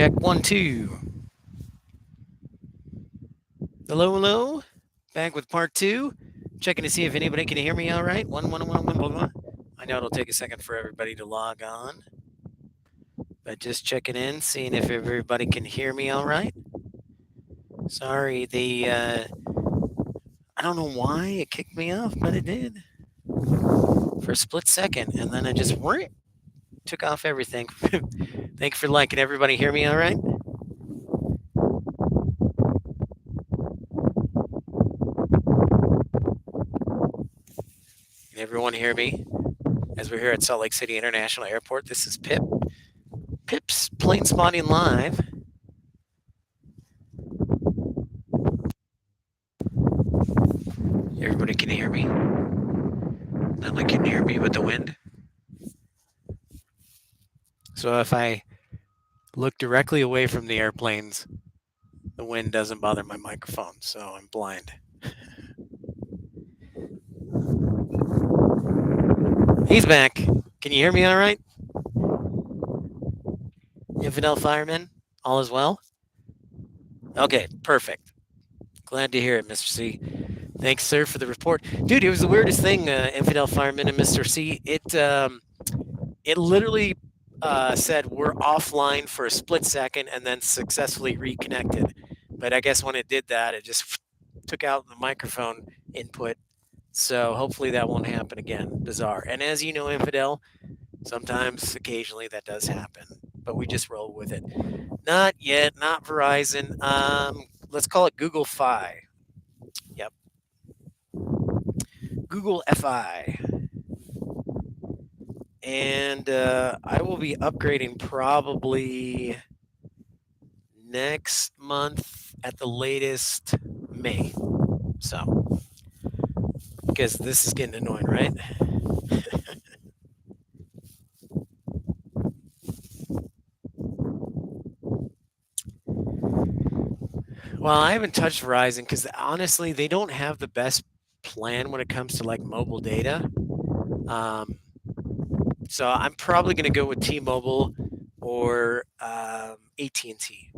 check. 1, 2. Hello, hello. Back with part 2. Checking to see if anybody can hear me all right. 1, 1, 1, 1, 1, 1. I know it'll take a second for everybody to log on. But just checking in, seeing if everybody can hear me all right. Sorry, I don't know why it kicked me off, but it did. For a split second, and then I just took off everything. Thank you for liking. Everybody hear me all right? Can everyone hear me? As we're here at Salt Lake City International Airport, this is Pip. Pip's Planespotting Live. Everybody can hear me. No one can hear me with the wind. So if I look directly away from the airplanes, the wind doesn't bother my microphone, so I'm blind. He's back. Can you hear me all right? Infidel Fireman, all is well? Okay, perfect. Glad to hear it, Mr. C. Thanks, sir, for the report. Dude, it was the weirdest thing, Infidel Fireman and Mr. C. It literally said we're offline for a split second and then successfully reconnected. But I guess when it did that, it just took out the microphone input. So hopefully that won't happen again. Bizarre. And as you know, Infidel, sometimes, occasionally, that does happen. But we just roll with it. Not yet, not Verizon. Let's call it Google Fi. Yep. Google Fi. And I will be upgrading probably next month at the latest May. So, because this is getting annoying, right? Well, I haven't touched Verizon because honestly, they don't have the best plan when it comes to like mobile data. Um, so I'm probably going to go with T-Mobile or AT&T.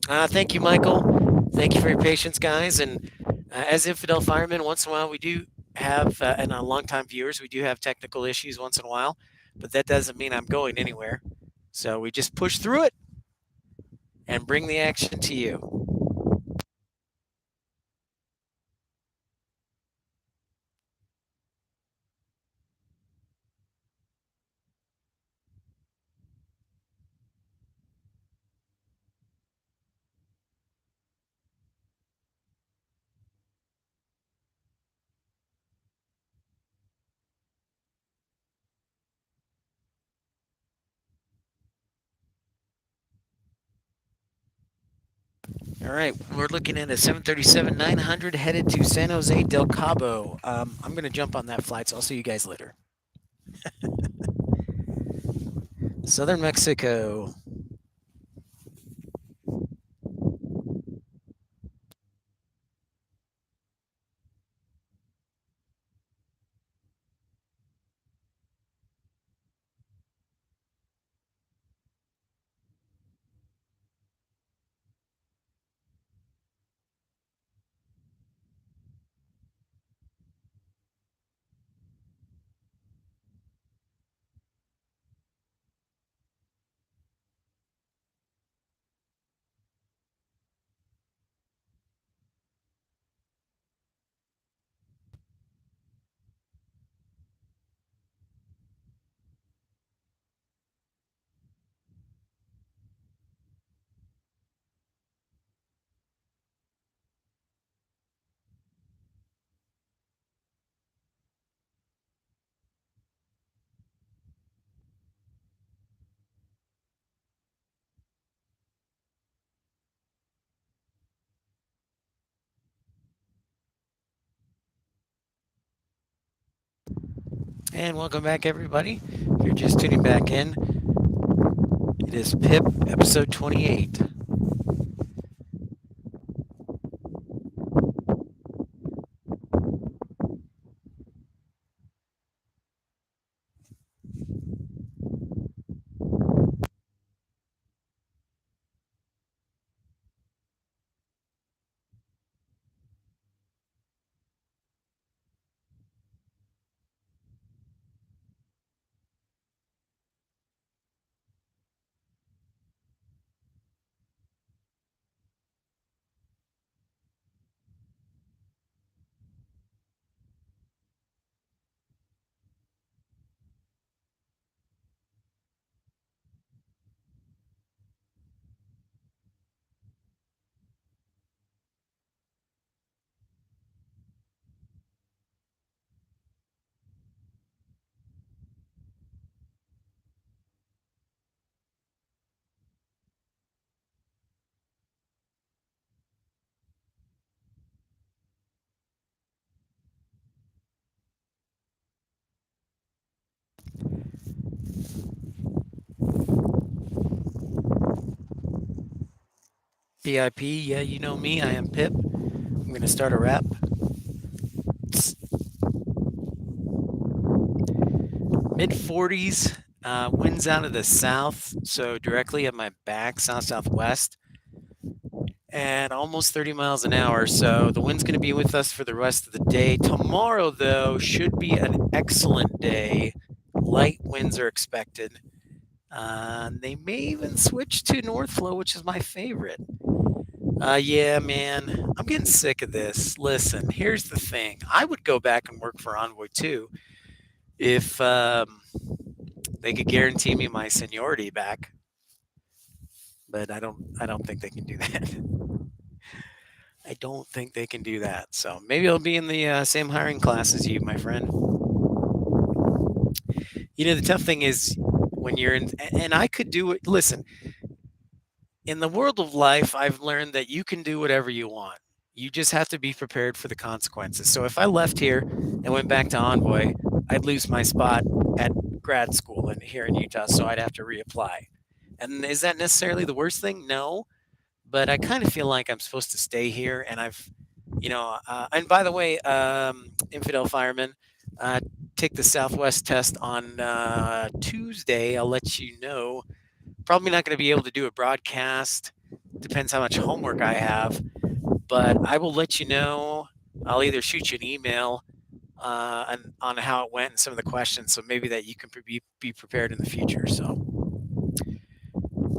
Thank you, Michael. Thank you for your patience, guys. And as Infidel Firemen, once in a while we do have, and longtime viewers, we do have technical issues once in a while, but that doesn't mean I'm going anywhere. So we just push through it and bring the action to you. All right, we're looking at a 737-900 headed to San Jose del Cabo. I'm going to jump on that flight, so I'll see you guys later. Southern Mexico. And welcome back, everybody. If you're just tuning back in, it is PIP episode 28. PIP, yeah, you know me. I am Pip. I'm going to start a rap. Mid 40s, winds out of the south, so directly at my back, south southwest, and almost 30 miles an hour. So the wind's going to be with us for the rest of the day. Tomorrow, though, should be an excellent day. Light winds are expected. They may even switch to north flow, which is my favorite. Yeah, man, I'm getting sick of this. Listen, here's the thing. I would go back and work for Envoy too if they could guarantee me my seniority back, but I don't think they can do that. I don't think they can do that. So maybe I'll be in the same hiring class as you, my friend. You know, the tough thing is when you're in, and I could do it. Listen, in the world of life, I've learned that you can do whatever you want. You just have to be prepared for the consequences. So if I left here and went back to Envoy, I'd lose my spot at grad school here in Utah, so I'd have to reapply. And is that necessarily the worst thing? No, but I kind of feel like I'm supposed to stay here, and and by the way, infidel fireman, uh, take the Southwest test on Tuesday. I'll let you know. Probably not going to be able to do a broadcast. Depends how much homework I have, but I will let you know. I'll either shoot you an email on how it went and some of the questions, so maybe that you can be prepared in the future. So,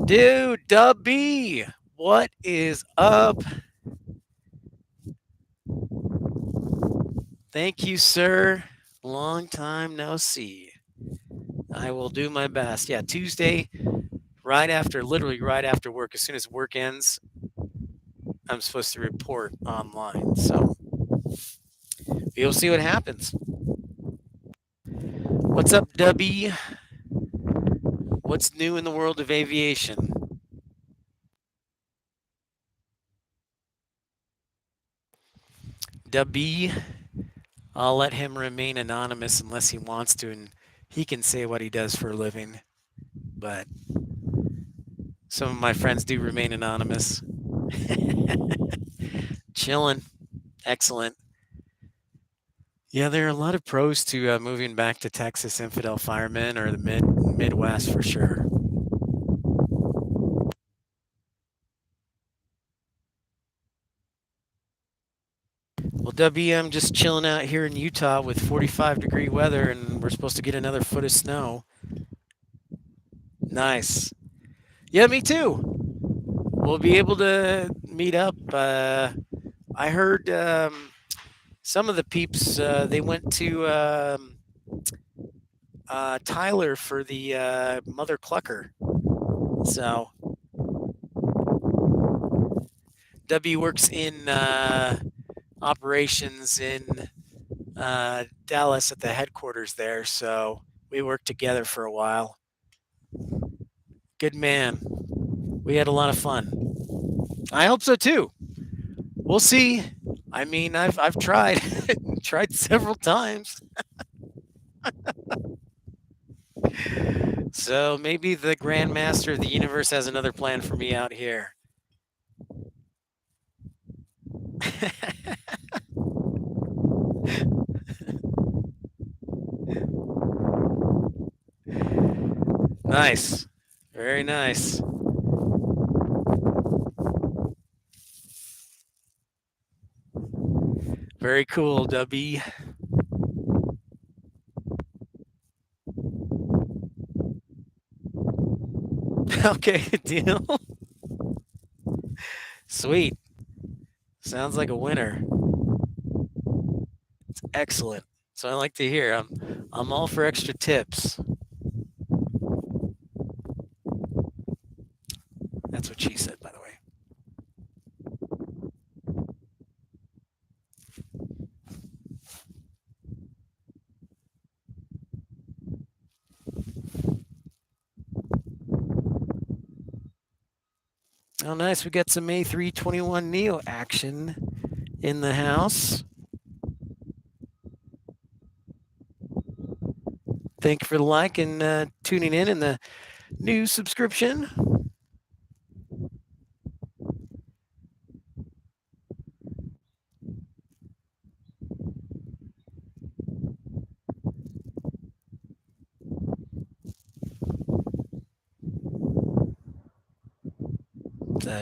dude, Dub B, what is up? Thank you, sir. Long time no see. I will do my best. Yeah, Tuesday, literally right after work, as soon as work ends, I'm supposed to report online. So you'll see what happens. What's up, Dubby? What's new in the world of aviation? Dubby, I'll let him remain anonymous unless he wants to, and he can say what he does for a living. But some of my friends do remain anonymous. Chilling. Excellent. Yeah, there are a lot of pros to moving back to Texas, infidel firemen, or the Midwest for sure. Well, WM just chilling out here in Utah with 45-degree weather, and we're supposed to get another foot of snow. Nice. Yeah, me too. We'll be able to meet up. I heard some of the peeps, they went to Tyler for the Mother Clucker. So W works in operations in Dallas at the headquarters there. So we worked together for a while. Good man. We had a lot of fun. I hope so too. We'll see. I mean, I've tried tried several times. So maybe the Grandmaster of the Universe has another plan for me out here. Nice. Very nice. Very cool, Dubby. Okay, good deal. Sweet. Sounds like a winner. It's excellent. So I like to hear. I'm all for extra tips. That's what she said, by the way. Oh, nice. We got some A321 Neo action in the house. Thank you for the like and tuning in the new subscription.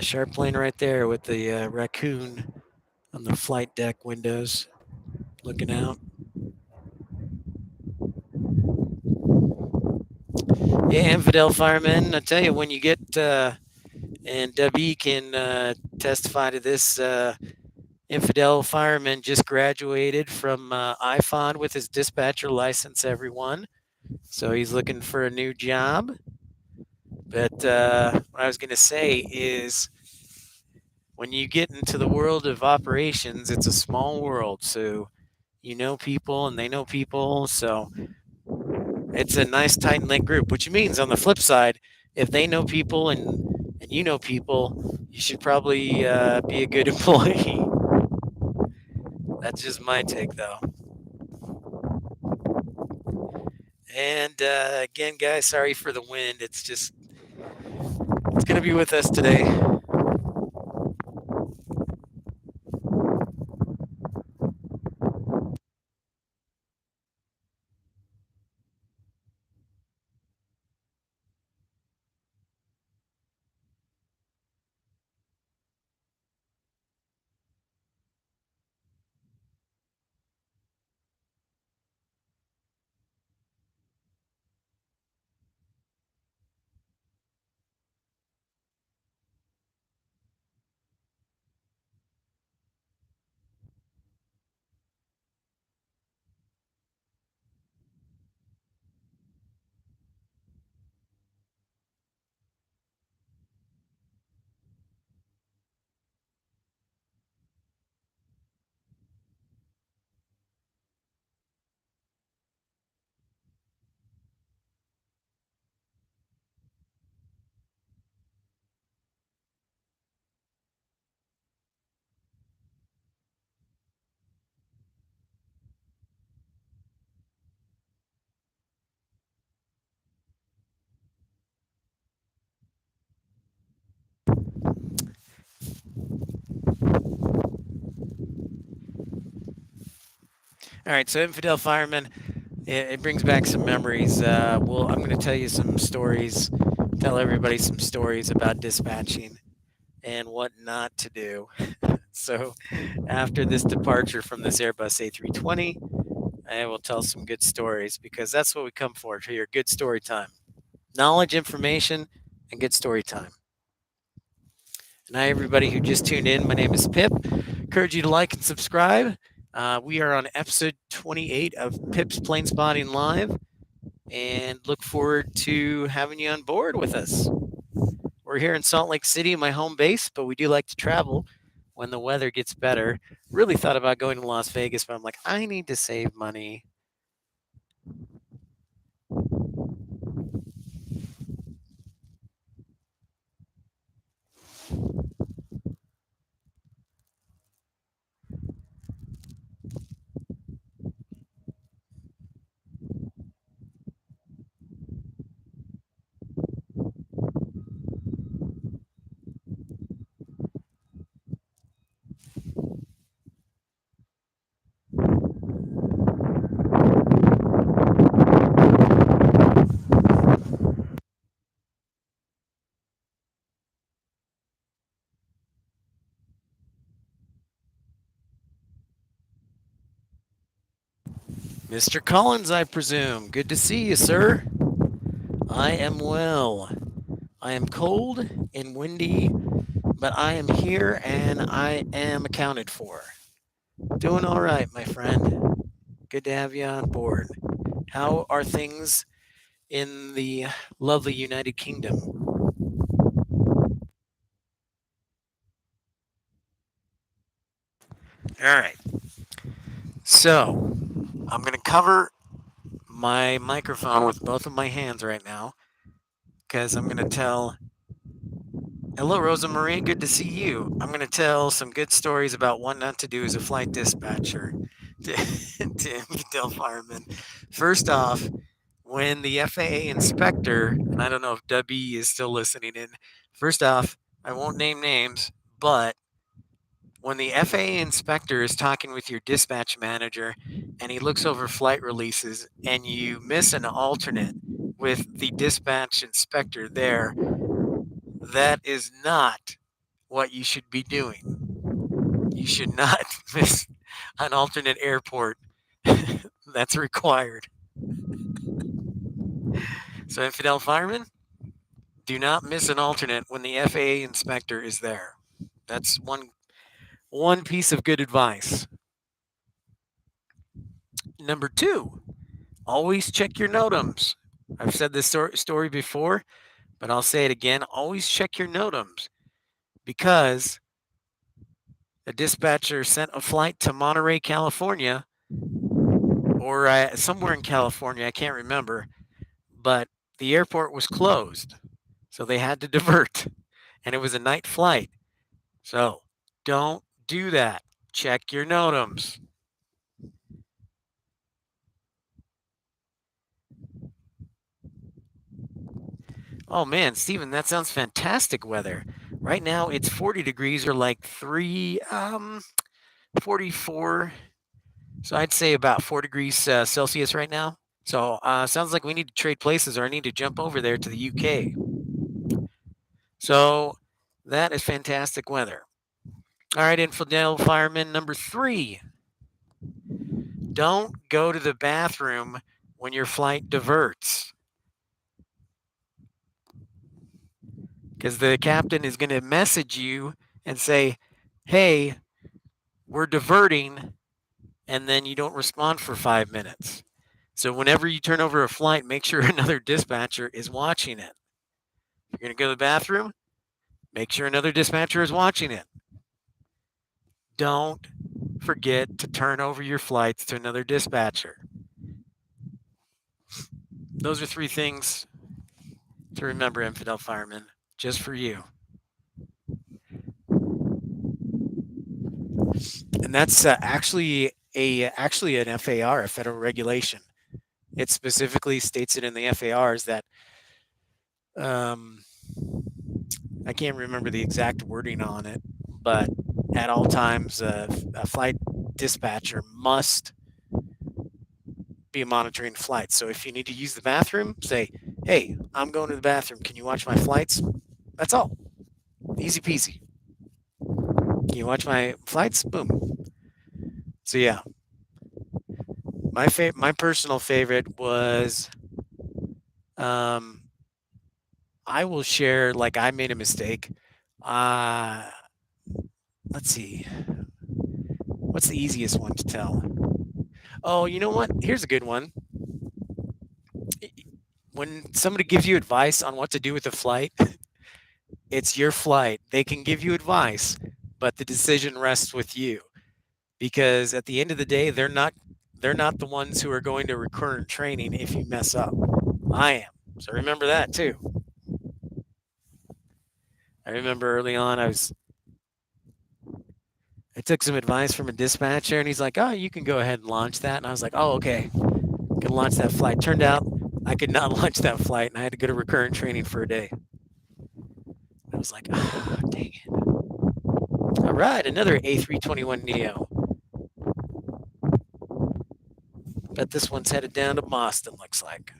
sharp plane right there with the raccoon on the flight deck windows looking out. Yeah, infidel firemen. I tell you, when you get and W can testify to this. Infidel fireman just graduated from IFON with his dispatcher license. Everyone, so he's looking for a new job. But what I was going to say is, when you get into the world of operations, it's a small world. So you know people and they know people. So it's a nice tight knit group, which means on the flip side, if they know people and you know people, you should probably be a good employee. That's just my take, though. And again, guys, sorry for the wind. It's going to be with us today. All right, so infidel firemen, it brings back some memories. I'm going to tell you some stories, tell everybody some stories about dispatching and what not to do. So, after this departure from this Airbus A320, I will tell some good stories because that's what we come for here, good story time. Knowledge, information, and good story time. And hi, everybody who just tuned in. My name is Pip. Encourage you to like and subscribe. We are on episode 28 of Pip's Planespotting Live, and look forward to having you on board with us. We're here in Salt Lake City, my home base, but we do like to travel when the weather gets better. Really thought about going to Las Vegas, but I'm like, I need to save money. Mr. Collins, I presume. Good to see you, sir. I am well. I am cold and windy, but I am here and I am accounted for. Doing all right, my friend. Good to have you on board. How are things in the lovely United Kingdom? All right. So, I'm going to cover my microphone with both of my hands right now because I'm going to tell. Hello, Rosa Marie. Good to see you. I'm going to tell some good stories about what not to do as a flight dispatcher to infidel firemen. First off, when the FAA inspector, and I don't know if Debbie is still listening in, first off, I won't name names, but when the FAA inspector is talking with your dispatch manager and he looks over flight releases and you miss an alternate with the dispatch inspector there, that is not what you should be doing. You should not miss an alternate airport that's required. So, infidel firemen, do not miss an alternate when the FAA inspector is there. That's one piece of good advice. Number two, always check your NOTAMs. I've said this story before, but I'll say it again. Always check your NOTAMs because a dispatcher sent a flight to Monterey, California, or somewhere in California. I can't remember, but the airport was closed. So they had to divert, and it was a night flight. So don't do that. Check your NOTAMs. Oh man, Steven, that sounds fantastic weather. Right now it's 40 degrees or like 44. So I'd say about 4 degrees Celsius right now. So sounds like we need to trade places or I need to jump over there to the UK. So that is fantastic weather. All right, infidel fireman number 3. Don't go to the bathroom when your flight diverts. Because the captain is going to message you and say, hey, we're diverting, and then you don't respond for 5 minutes. So whenever you turn over a flight, make sure another dispatcher is watching it. If you're going to go to the bathroom, make sure another dispatcher is watching it. Don't forget to turn over your flights to another dispatcher. Those are 3 things to remember, infidel firemen, just for you. And that's actually an FAR, a federal regulation. It specifically states it in the FARs that um, I can't remember the exact wording on it, but at all times, a flight dispatcher must be monitoring flights. So if you need to use the bathroom, say, hey, I'm going to the bathroom. Can you watch my flights? That's all. Easy peasy. Can you watch my flights? Boom. So yeah, my personal favorite was um, I will share like I made a mistake. Uh, let's see. What's the easiest one to tell? Oh, you know what? Here's a good one. When somebody gives you advice on what to do with a flight, it's your flight. They can give you advice, but the decision rests with you because at the end of the day, they're not the ones who are going to recurrent training if you mess up. I am. So remember that too. I remember early on I took some advice from a dispatcher and he's like, "Oh, you can go ahead and launch that." And I was like, "Oh, okay. I can launch that flight." Turned out I could not launch that flight and I had to go to recurrent training for a day. I was like, "Ah, dang it." All right, another A321 Neo. Bet this one's headed down to Boston, looks like.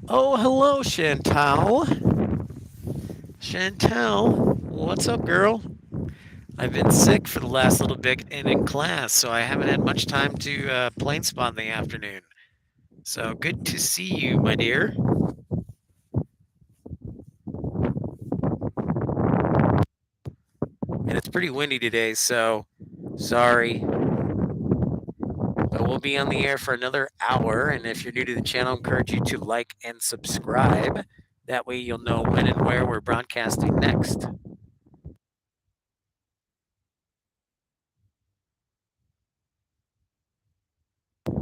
Oh, hello, Chantal. Chantal, what's up, girl? I've been sick for the last little bit and in class, so I haven't had much time to plane spot in the afternoon. So good to see you, my dear. And it's pretty windy today, so sorry. But we'll be on the air for another hour. And if you're new to the channel, I encourage you to like and subscribe. That way you'll know when and where we're broadcasting next.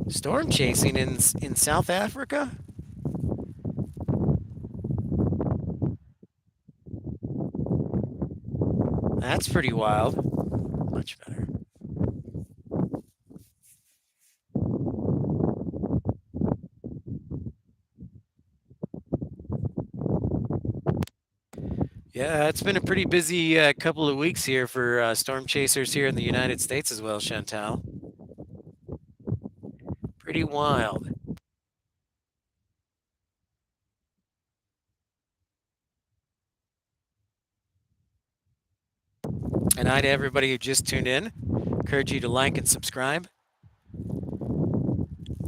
Storm chasing in South Africa? That's pretty wild. Much better. Yeah, it's been a pretty busy couple of weeks here for storm chasers here in the United States as well, Chantal. Pretty wild. And hi to everybody who just tuned in. Encourage you to like and subscribe.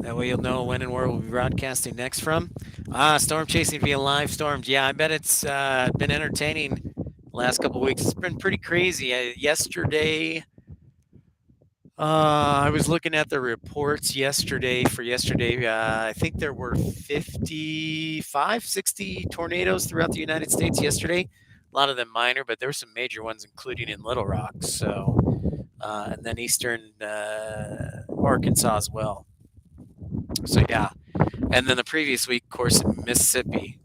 That way you'll know when and where we'll be broadcasting next from. Storm chasing via live storms. Yeah, I bet it's been entertaining the last couple of weeks. It's been pretty crazy. Yesterday, I was looking at the reports yesterday for yesterday. I think there were 55, 60 tornadoes throughout the United States yesterday. A lot of them minor, but there were some major ones, including in Little Rock. So, and then eastern Arkansas as well. So, yeah. And then the previous week, of course, in Mississippi,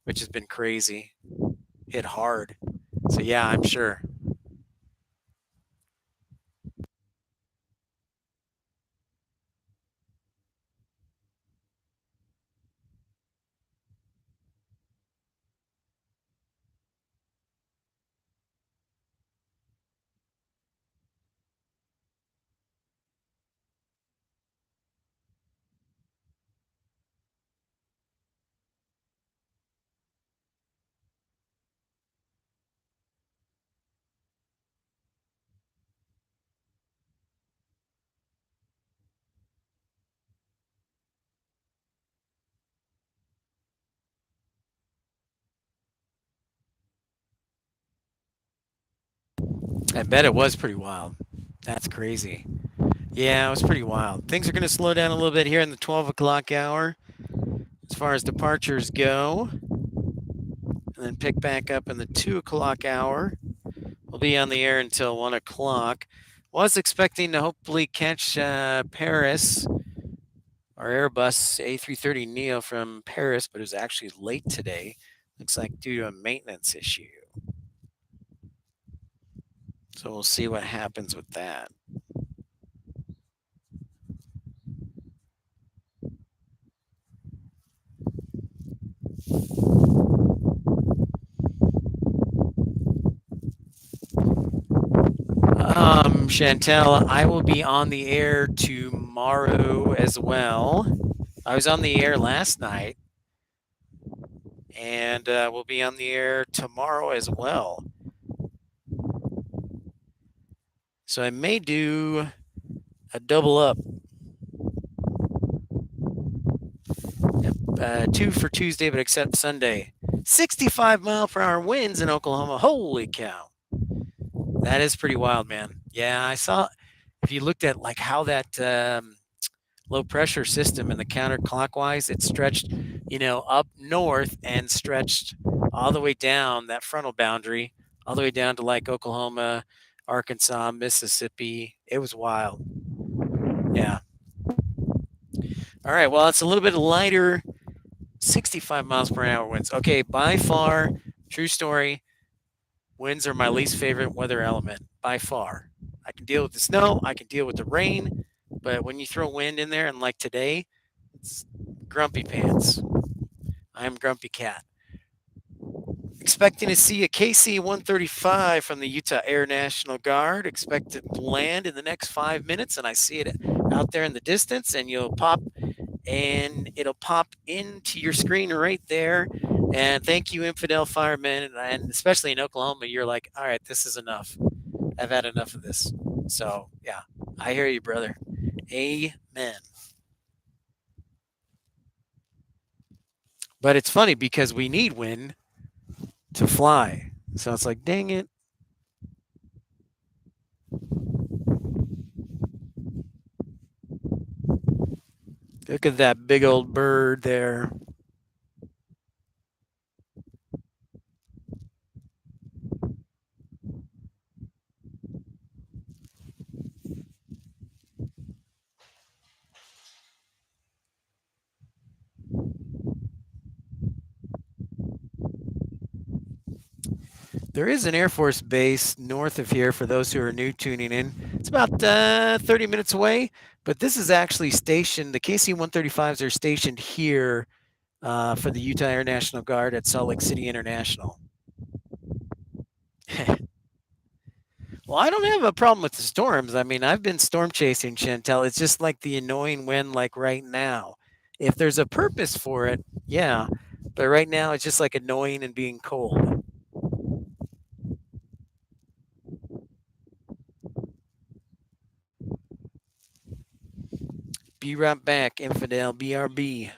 which has been crazy, hit hard. So, yeah, I'm sure. I bet it was pretty wild. That's crazy. Yeah, it was pretty wild. Things are going to slow down a little bit here in the 12 o'clock hour as far as departures go, and then pick back up in the 2 o'clock hour. We'll be on the air until 1 o'clock. Was expecting to hopefully catch Paris, our Airbus A330 Neo from Paris, but it was actually late today. Looks like due to a maintenance issue. So we'll see what happens with that. Chantel, I will be on the air tomorrow as well. I was on the air last night, and we'll be on the air tomorrow as well. So I may do a double up. Two for Tuesday, but except Sunday. 65-mile-per-hour winds in Oklahoma. Holy cow. That is pretty wild, man. Yeah, I saw, if you looked at like how that low pressure system in the counterclockwise, it stretched, up north and stretched all the way down that frontal boundary, all the way down to like Oklahoma, Arkansas, Mississippi. It was wild. Yeah. All right. Well, it's a little bit lighter, 65 miles per hour winds. Okay. By far, true story, winds are my least favorite weather element by far. I can deal with the snow, I can deal with the rain, but when you throw wind in there, and like today, it's grumpy pants. I'm Grumpy Cat. Expecting to see a KC 135 from the Utah Air National Guard. Expect it to land in the next 5 minutes, and I see it out there in the distance, and it'll pop into your screen right there. And thank you, infidel firemen, and especially in Oklahoma, you're like, all right, this is enough. I've had enough of this. So, yeah, I hear you, brother. Amen. But it's funny because we need wind to fly. So it's like, dang it. Look at that big old bird there. There is an Air Force base north of here for those who are new tuning in. It's about 30 minutes away, but this is actually stationed, the KC 135s are stationed here for the Utah Air National Guard at Salt Lake City International. Well, I don't have a problem with the storms. I mean, I've been storm chasing, Chantel. It's just like the annoying wind, like right now. If there's a purpose for it, yeah. But right now, it's just like annoying and being cold. Be right back, Infidel. BRB.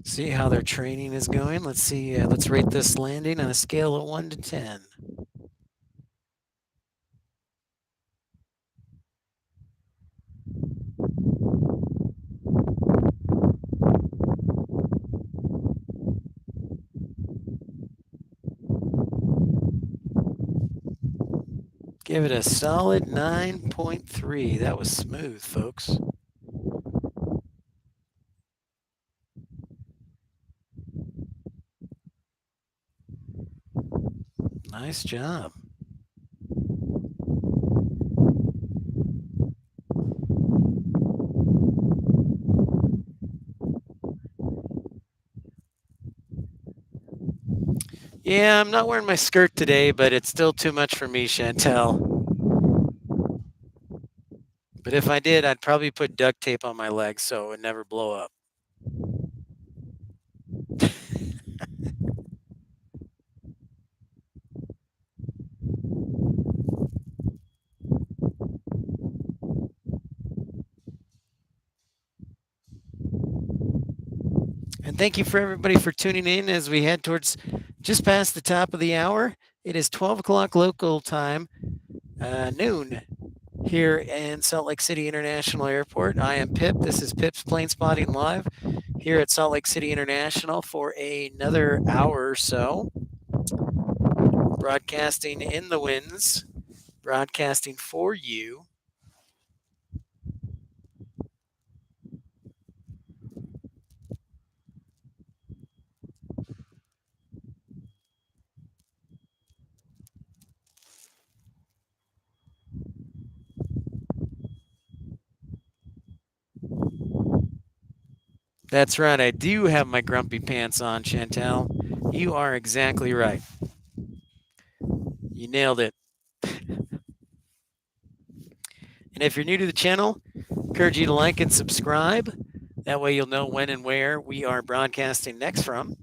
See how their training is going. Let's see. Let's rate this landing on a scale of 1 to 10. Give it a solid 9.3. That was smooth, folks. Nice job. Yeah, I'm not wearing my skirt today, but it's still too much for me, Chantel. But if I did, I'd probably put duct tape on my legs so it would never blow up. And thank you for everybody for tuning in as we head towards just past the top of the hour. It is 12 o'clock local time, noon here in Salt Lake City International Airport. I am Pip. This is Pip's Planespotting Live here at Salt Lake City International for another hour or so. Broadcasting in the winds, broadcasting for you. That's right. I do have my grumpy pants on, Chantel. You are exactly right. You nailed it. And if you're new to the channel, encourage you to like and subscribe. That way you'll know when and where we are broadcasting next from.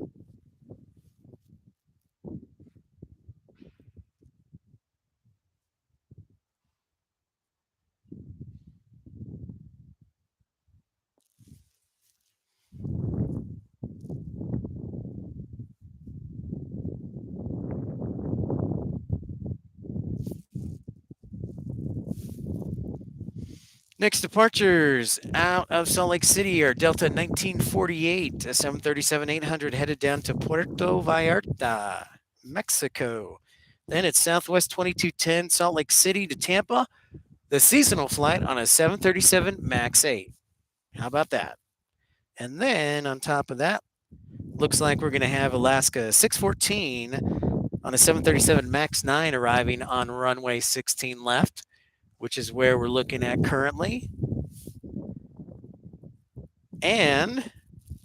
Next departures out of Salt Lake City are Delta 1948, a 737-800 headed down to Puerto Vallarta, Mexico. Then it's Southwest 2210 Salt Lake City to Tampa, the seasonal flight on a 737 MAX 8. How about that? And then on top of that, looks like we're going to have Alaska 614 on a 737 MAX 9 arriving on runway 16 left, which is where we're looking at currently. And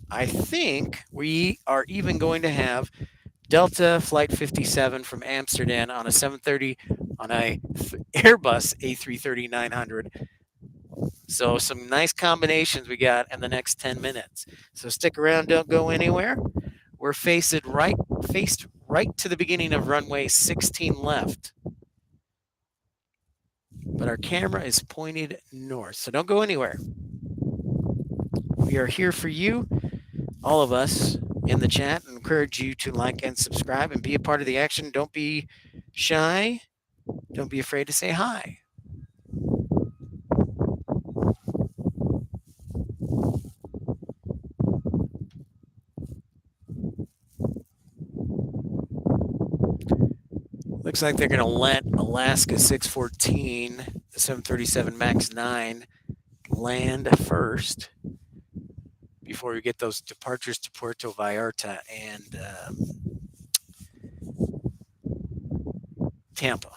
I think we are even going to have Delta Flight 57 from Amsterdam on a 730 on a Airbus A330-900. So some nice combinations we got in the next 10 minutes. So stick around, don't go anywhere. We're faced right to the beginning of runway 16 left. But our camera is pointed north, so don't go anywhere. We are here for you, all of us in the chat, and encourage you to like and subscribe and be a part of the action. Don't be shy. Don't be afraid to say hi. Looks like they're going to let Alaska 614, the 737 MAX 9, land first before we get those departures to Puerto Vallarta and Tampa.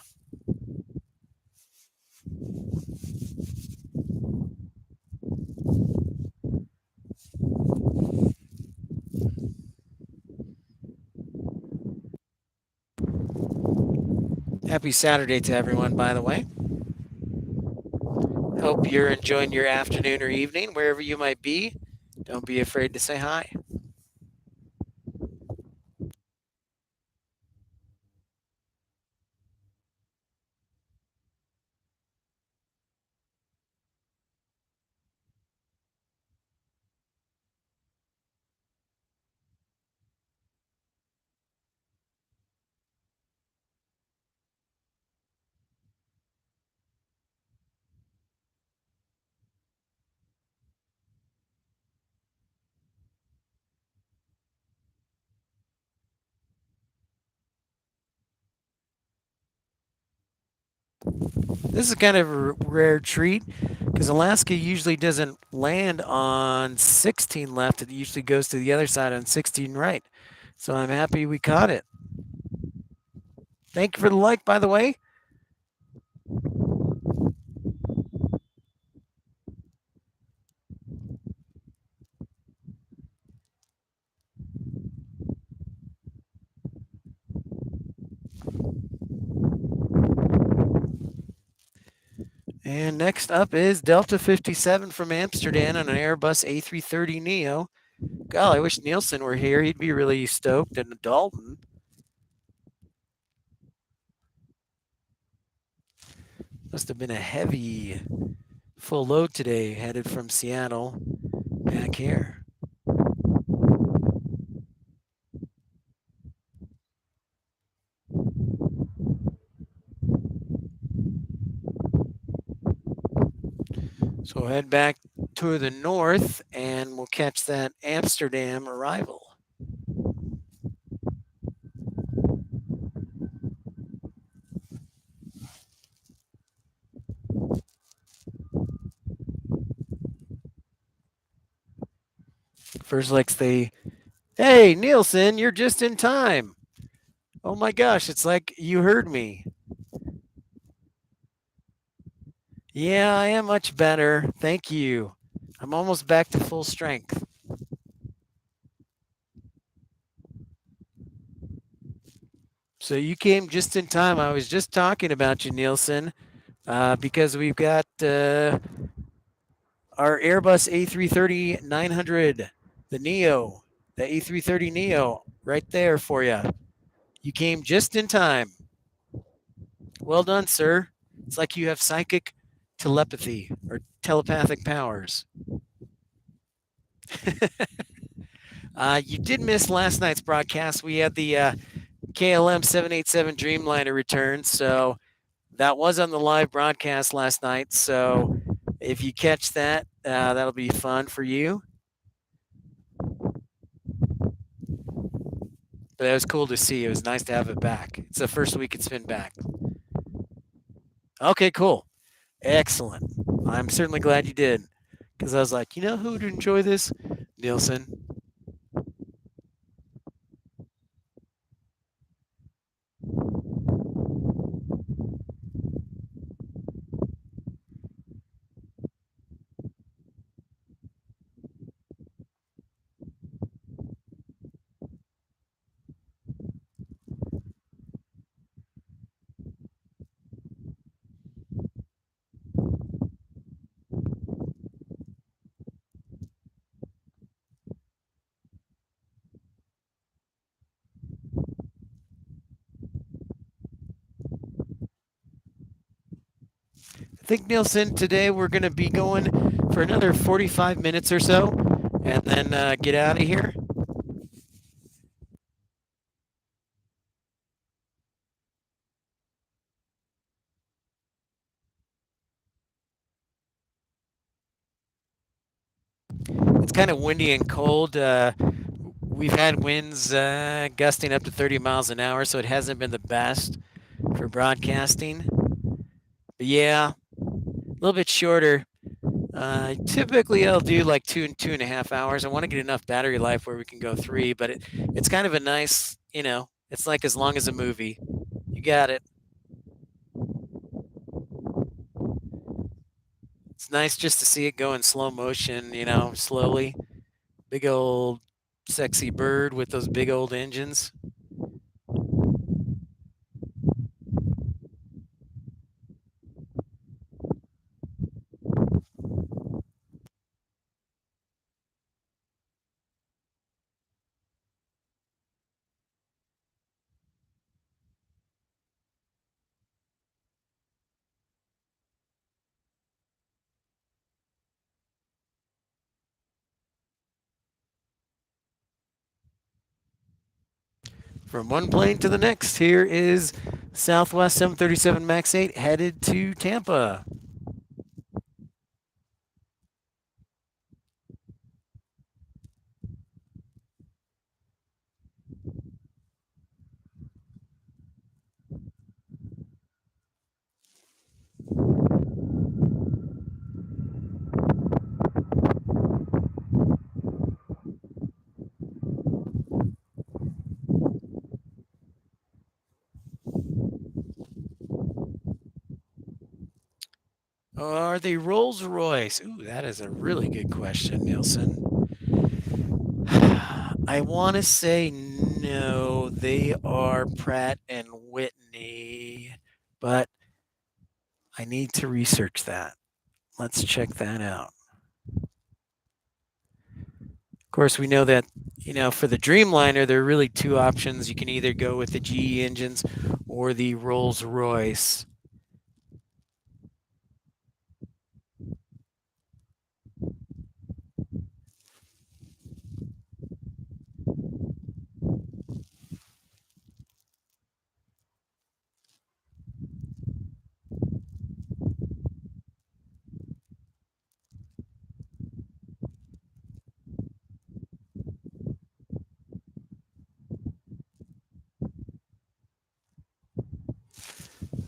Happy Saturday to everyone, by the way. Hope you're enjoying your afternoon or evening, wherever you might be. Don't be afraid to say hi. This is kind of a rare treat because Alaska usually doesn't land on 16 left. It usually goes to the other side on 16 right. So I'm happy we caught it. Thank you for the like, by the way. And next up is Delta 57 from Amsterdam on an Airbus A330neo. God, I wish Nielsen were here. He'd be really stoked. And Dalton. Must have been a heavy full load today, headed from Seattle back here. So we'll head back to the north and we'll catch that Amsterdam arrival. First Lex, hey, Nielsen, you're just in time. Oh my gosh, it's like you heard me. Yeah, I am much better. Thank you. I'm almost back to full strength. So you came just in time. I was just talking about you, Nielsen, because we've got our Airbus A330-900, the Neo, the A330 Neo, right there for you. You came just in time. Well done, sir. It's like you have psychic telepathy or telepathic powers. You did miss last night's broadcast. We had the KLM 787 Dreamliner return, so that was on the live broadcast last night. So if you catch that, that'll be fun for you. But it was cool to see. It was nice to have it back. It's the first week it's been back. Okay, cool. Excellent. I'm certainly glad you did. Because I was like, you know who would enjoy this? Nielsen. I think, Nielsen, today we're going to be going for another 45 minutes or so and then get out of here. It's kind of windy and cold. We've had winds gusting up to 30 miles an hour, so it hasn't been the best for broadcasting. But yeah, a little bit shorter. Typically, I'll do like 2 and 2.5 hours. I want to get enough battery life where we can go 3, but it's kind of a nice, it's like as long as a movie. You got it. It's nice just to see it go in slow motion, slowly. Big old sexy bird with those big old engines. From one plane to the next, here is Southwest 737 MAX 8 headed to Tampa. Are they Rolls Royce? Ooh, that is a really good question, Nielsen. I want to say no, they are Pratt and Whitney, but I need to research that. Let's check that out. Of course, we know that, for the Dreamliner, there are really two options. You can either go with the GE engines or the Rolls Royce.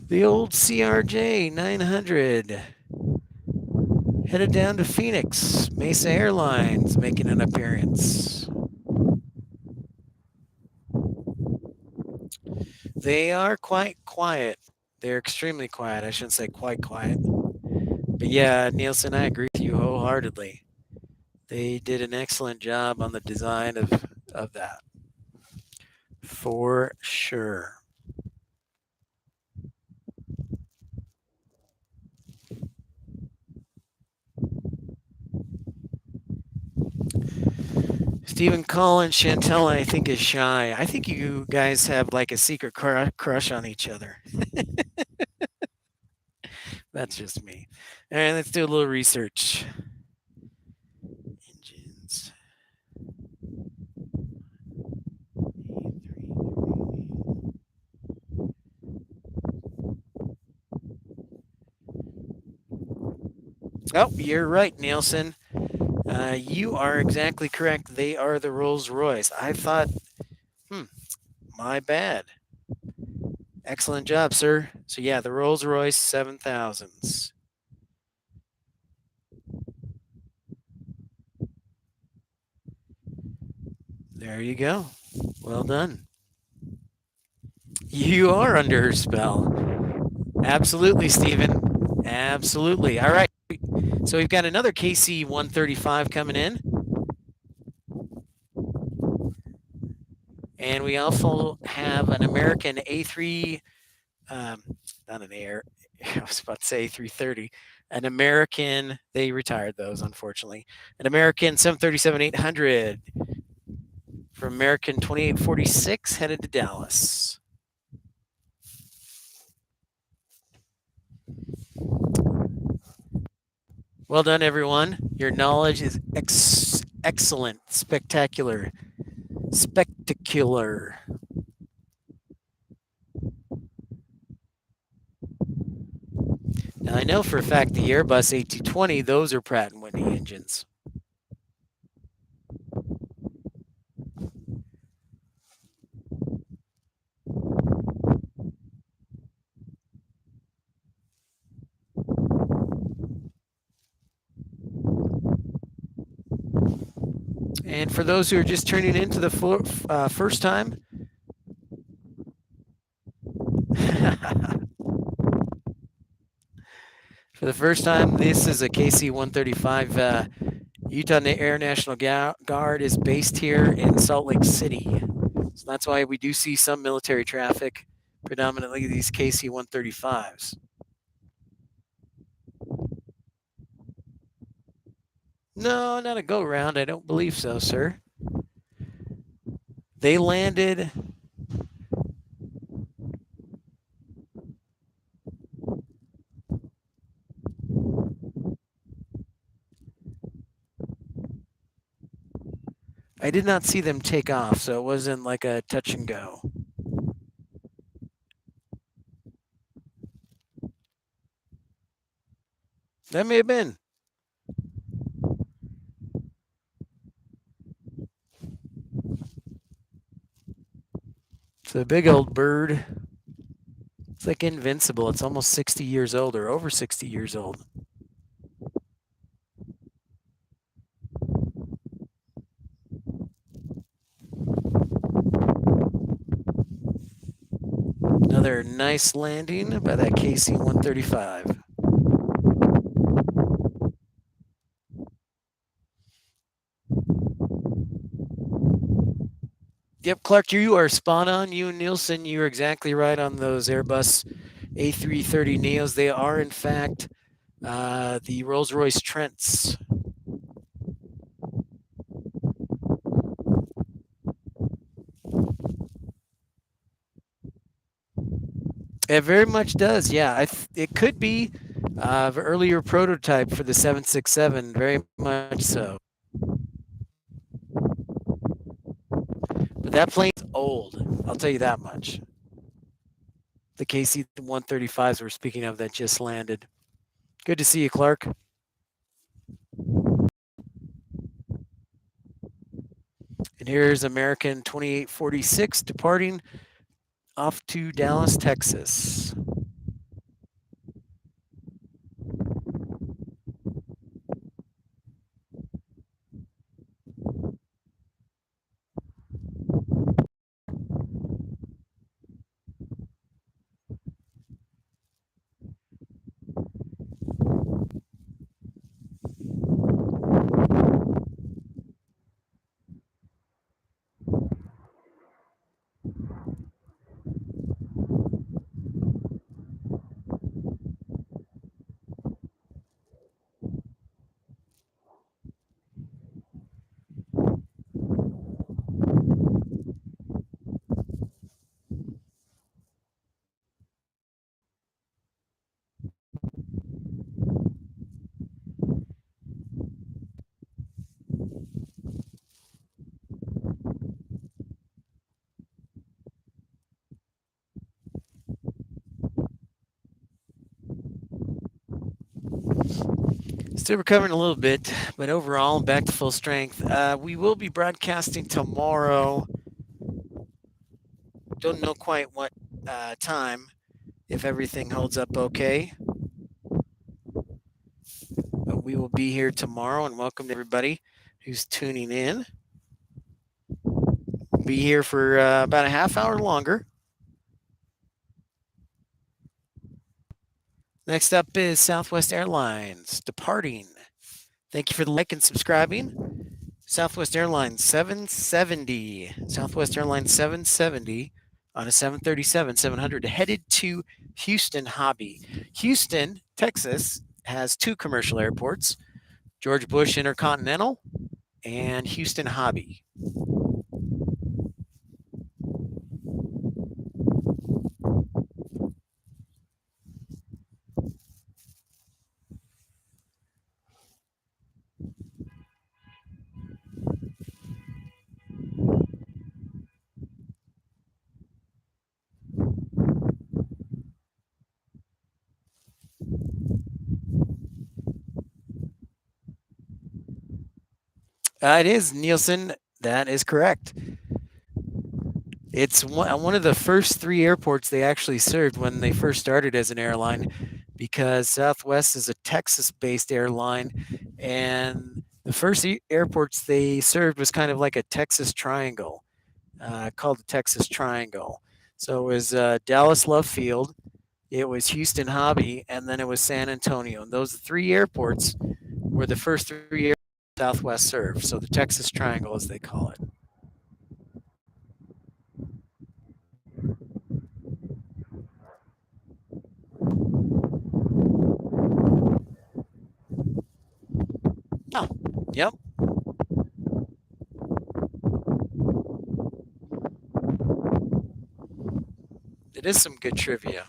The old CRJ 900 headed down to Phoenix. Mesa Airlines making an appearance. They are quite quiet. They're extremely quiet. I shouldn't say quite quiet. But yeah, Nielsen, I agree with you wholeheartedly. They did an excellent job on the design of that. For sure. Stephen Collins, Chantel, I think is shy. I think you guys have like a secret crush on each other. That's just me. All right, let's do a little research. Engines. Oh, you're right, Nielsen. You are exactly correct. They are the Rolls Royce. I thought, hmm, my bad. Excellent job, sir. So yeah, the Rolls Royce 7000s. There you go. Well done. You are under her spell. Absolutely, Stephen. Absolutely. All right. So we've got another KC 135 coming in. And we also have an American A3, not an Air, I was about to say A330, an American, they retired those, unfortunately, an American 737-800 from American 2846 headed to Dallas. Well done, everyone. Your knowledge is excellent, spectacular, spectacular. Now, I know for a fact the Airbus A220, those are Pratt& and Whitney engines. And for those who are just turning into the first time, for the first time, this is a KC-135. Utah Air National Guard is based here in Salt Lake City. So that's why we do see some military traffic, predominantly these KC-135s. No, not a go-round. I don't believe so, sir. They landed. I did not see them take off, so it wasn't like a touch and go. That may have been. It's a big old bird. It's like invincible. It's almost 60 years old or over 60 years old. Another nice landing by that KC-135. Yep, Clark, you are spot on. You and Nielsen, you're exactly right on those Airbus A330 Neos. They are, in fact, the Rolls-Royce Trents. It very much does, yeah. It could be an earlier prototype for the 767, very much so. But that plane's old, I'll tell you that much. The KC-135s we're speaking of that just landed. Good to see you, Clark. And here's American 2846 departing off to Dallas, Texas. Still recovering a little bit, but overall back to full strength. We will be broadcasting tomorrow. Don't know quite what time, if everything holds up okay. But we will be here tomorrow, and welcome to everybody who's tuning in. Be here for about a half hour longer. Next up is Southwest Airlines departing. Thank you for the like and subscribing. Southwest Airlines 770. Southwest Airlines 770 on a 737-700 headed to Houston Hobby. Houston, Texas has two commercial airports, George Bush Intercontinental and Houston Hobby. It is Nielsen. That is correct. It's one of the first three airports they actually served when they first started as an airline, because Southwest is a Texas-based airline, and the first airports they served was kind of like a Texas triangle, called the Texas Triangle. So it was Dallas Love Field, it was Houston Hobby, and then it was San Antonio. And those three airports were the first three airports Southwest served. So the Texas Triangle, as they call it. Oh, yep. It is some good trivia.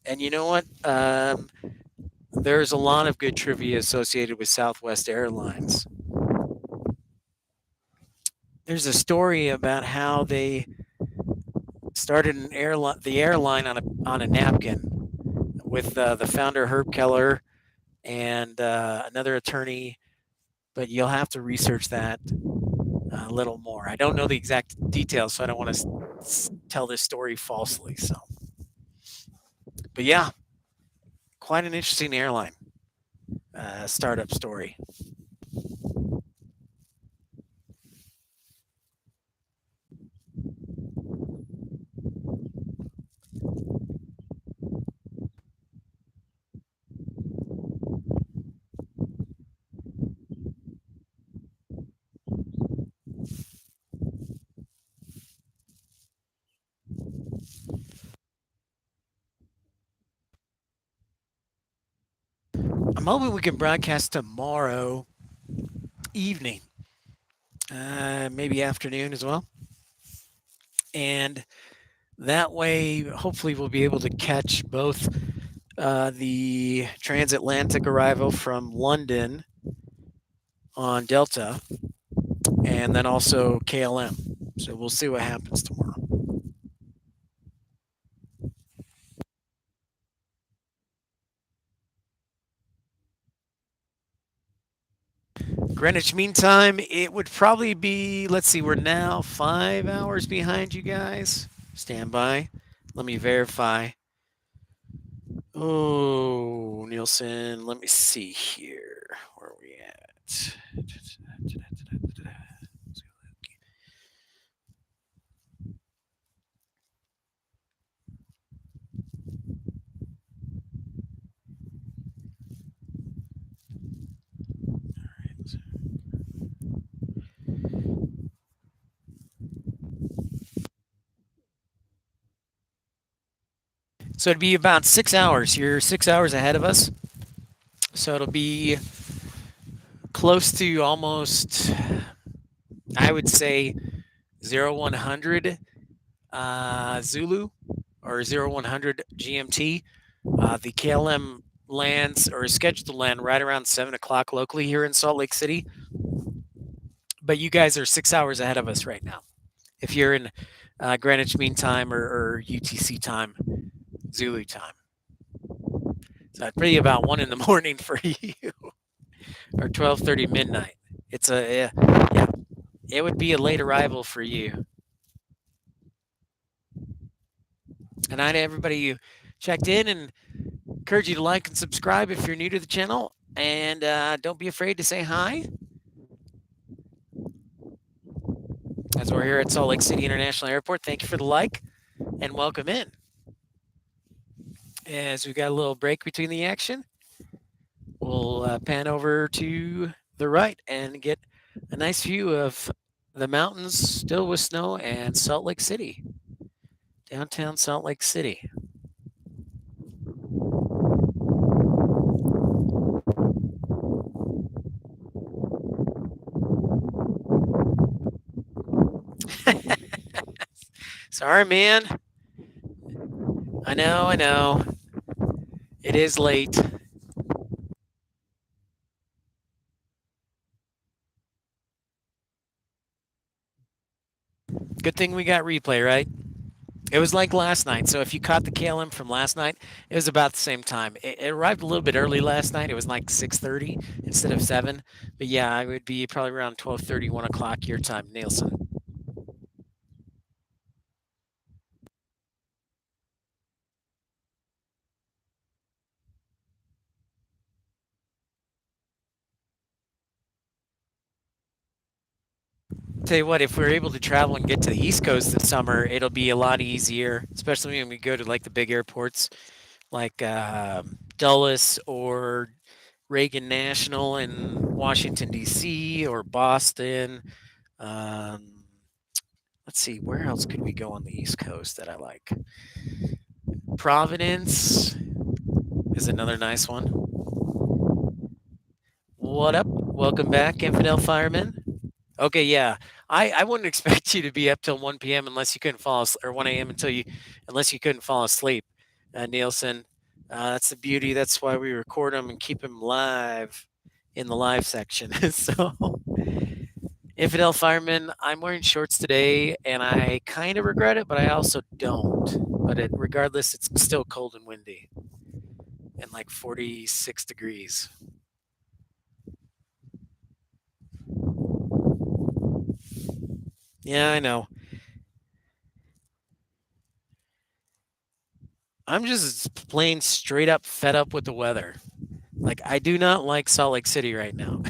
And you know what? There's a lot of good trivia associated with Southwest Airlines. There's a story about how they started the airline on a napkin with the founder Herb Keller and another attorney. But you'll have to research that a little more. I don't know the exact details, so I don't want to tell this story falsely. So, but yeah, quite an interesting airline startup story. I'm hoping we can broadcast tomorrow evening, maybe afternoon as well. And that way, hopefully, we'll be able to catch both the transatlantic arrival from London on Delta and then also KLM. So we'll see what happens tomorrow. Greenwich Mean Time, it would probably be, let's see, we're now 5 hours behind you guys. Stand by. Let me verify. Oh, Nielsen, let me see here. Where are we at? So it'd be about 6 hours. You're 6 hours ahead of us. So it'll be close to almost, I would say, 0100 Zulu or 0100 GMT. The KLM lands or is scheduled to land right around 7 o'clock locally here in Salt Lake City. But you guys are 6 hours ahead of us right now. If you're in Greenwich Mean Time or UTC time, Zulu time. So it'd be about 1 in the morning for you or 12:30 midnight. It's yeah, it would be a late arrival for you. And I to everybody who checked in and encourage you to like and subscribe if you're new to the channel. And don't be afraid to say hi. As we're here at Salt Lake City International Airport, thank you for the like and welcome in. As we got a little break between the action, we'll pan over to the right and get a nice view of the mountains still with snow and Salt Lake City, downtown Salt Lake City. Sorry, man. I know, I know. It is late. Good thing we got replay, right? It was like last night. So if you caught the KLM from last night, it was about the same time. It arrived a little bit early last night. It was like 6:30 instead of 7. But yeah, it would be probably around 12:30, 1 o'clock your time, Nielsen. Tell you what, if we're able to travel and get to the East Coast this summer, it'll be a lot easier, especially when we go to like the big airports like Dulles or Reagan National in Washington, D.C., or Boston. Um, let's see, where else could we go on the East Coast that I like? Providence is another nice one. What up? Welcome back, Infidel Fireman. Okay, yeah. I wouldn't expect you to be up till 1 p.m. unless you couldn't fall asleep, or 1 a.m. unless you couldn't fall asleep, Nielsen. That's the beauty. That's why we record them and keep them live in the live section. So, Infidel Fireman, I'm wearing shorts today, and I kind of regret it, but I also don't. But regardless, it's still cold and windy and like 46 degrees. Yeah, I know. I'm just plain straight up fed up with the weather. Like, I do not like Salt Lake City right now.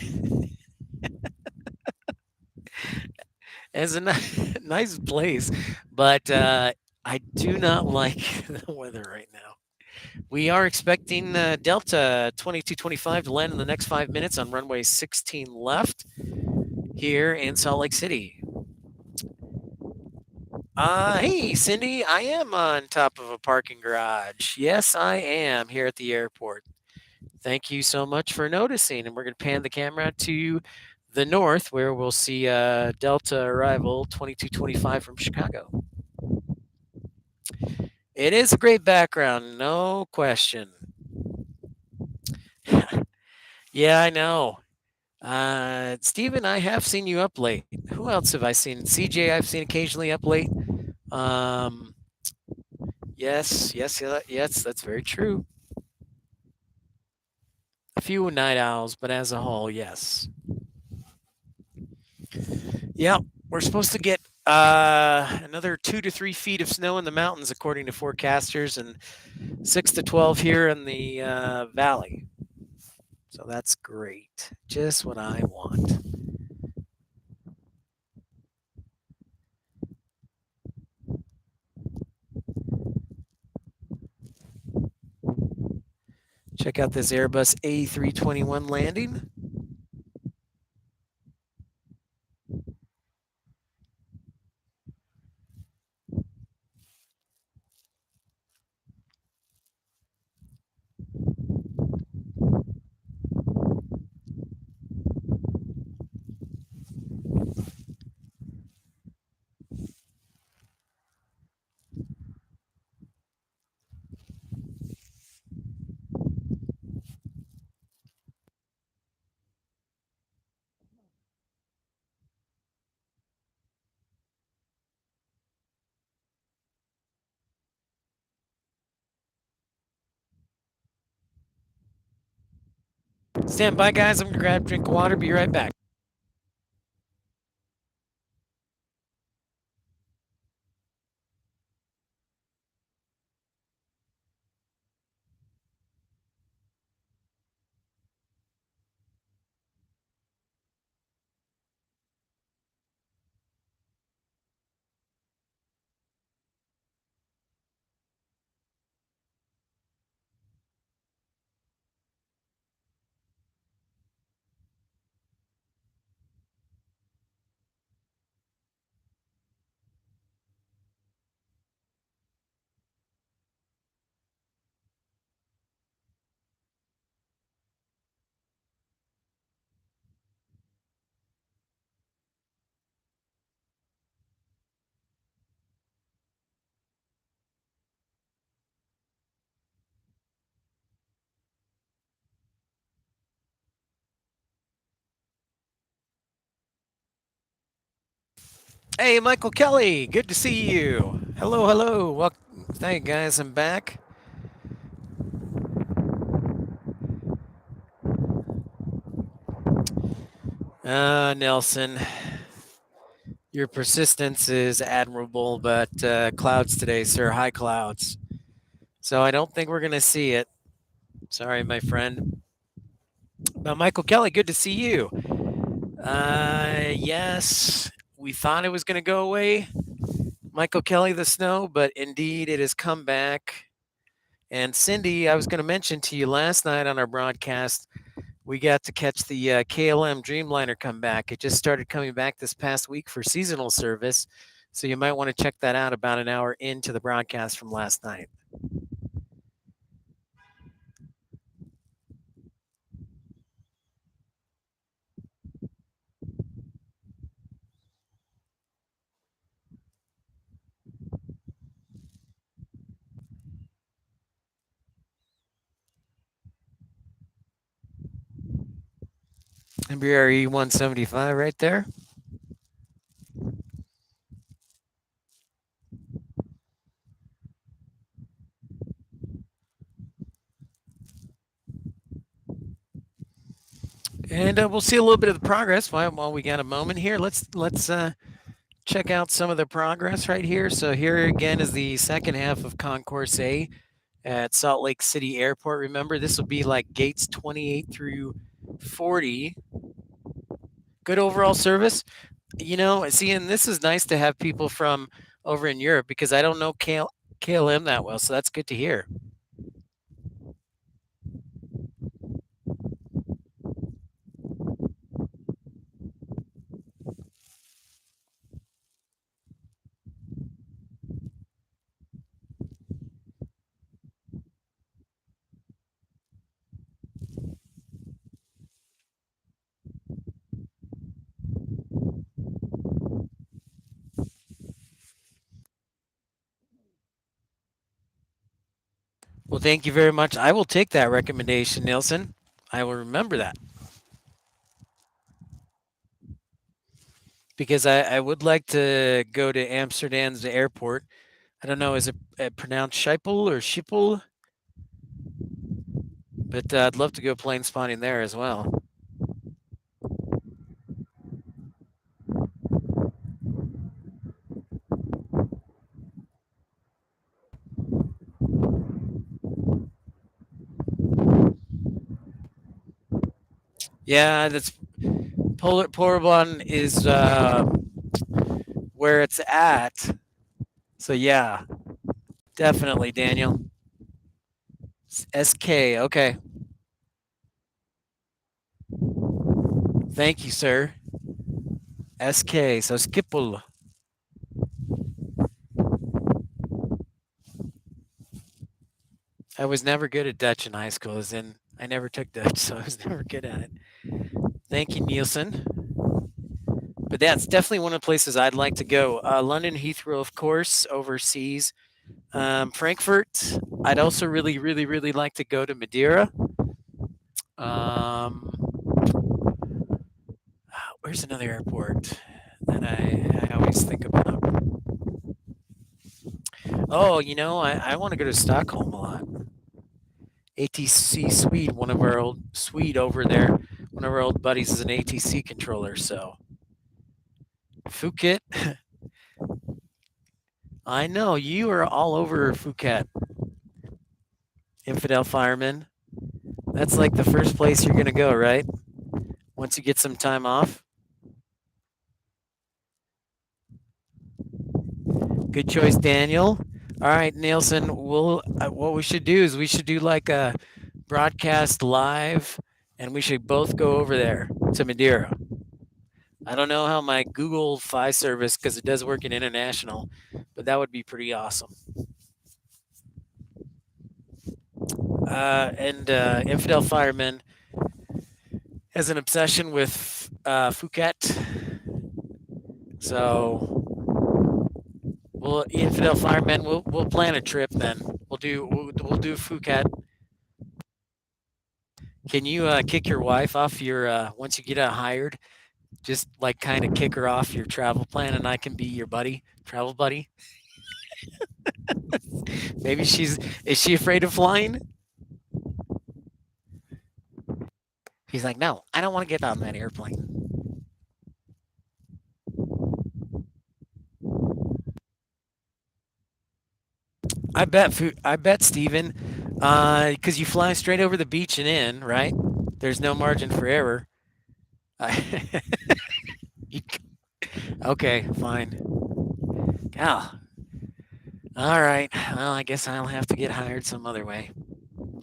It's a nice place, but I do not like the weather right now. We are expecting Delta 2225 to land in the next 5 minutes on runway 16 left here in Salt Lake City. Hey, Cindy, I am on top of a parking garage. Yes, I am here at the airport. Thank you so much for noticing. And we're going to pan the camera to the north where we'll see Delta arrival 2225 from Chicago. It is a great background, no question. Yeah, I know. Steven, I have seen you up late. Who else have I seen? CJ, I've seen occasionally up late. Um, yes, that's very true. A few night owls, but as a whole, yes. Yeah, we're supposed to get another 2 to 3 feet of snow in the mountains, according to forecasters, and 6 to 12 here in the valley. So that's great. Just what I want. Check out this Airbus A321 landing. Stand by, guys. I'm going to grab a drink of water. Be right back. Hey, Michael Kelly, good to see you. Hello, hello. Thank you guys, I'm back. Nelson, your persistence is admirable, but clouds today, sir, high clouds. So I don't think we're going to see it. Sorry, my friend. But Michael Kelly, good to see you. Yes, we thought it was going to go away, Michael Kelly, the snow, but indeed it has come back. And Cindy, I was going to mention to you last night on our broadcast, we got to catch the KLM Dreamliner come back. It just started coming back this past week for seasonal service. So you might want to check that out about an hour into the broadcast from last night. MBRE 175 right there. And we'll see a little bit of the progress while we got a moment here. Let's check out some of the progress right here. So here again is the second half of Concourse A at Salt Lake City Airport. Remember, this will be like gates 28 through 40. Good overall service. See, and this is nice to have people from over in Europe because I don't know KLM that well, so that's good to hear. Well, thank you very much. I will take that recommendation, Nielsen. I will remember that because I would like to go to Amsterdam's airport. I don't know, is it pronounced Schiphol or Schiphol? But I'd love to go plane spotting there as well. Yeah, that's Polarblon is where it's at. So yeah, definitely, Daniel. SK. Okay. Thank you, sir. SK. So Skippel. I was never good at Dutch in high school, as in I never took Dutch, so I was never good at it. Thank you, Nielsen. But that's definitely one of the places I'd like to go. London Heathrow, of course, overseas. Frankfurt. I'd also really, really, really like to go to Madeira. Um, where's another airport that I always think about? Oh, I want to go to Stockholm a lot. ATC Swede, one of our old Swede over there, one of our old buddies is an ATC controller. So Phuket, I know you are all over Phuket, infidel fireman. That's like the first place you're gonna go, right? Once you get some time off. Good choice, Daniel. All right, Nielsen. What we should do is we should do like a broadcast live, and we should both go over there to Madeira. I don't know how my Google Fi service, because it does work in international, but that would be pretty awesome. And Infidel Fireman has an obsession with Phuket. So Infidel Fireman, we'll plan a trip then. We'll do Phuket. Can you kick your wife off your once you get hired? Just like kind of kick her off your travel plan, and I can be your buddy, travel buddy. Maybe is she afraid of flying? He's like, no, I don't want to get on that airplane. I bet Steven, because you fly straight over the beach and in, right? There's no margin for error. You- okay, fine. Oh, all right. Well, I guess I'll have to get hired some other way,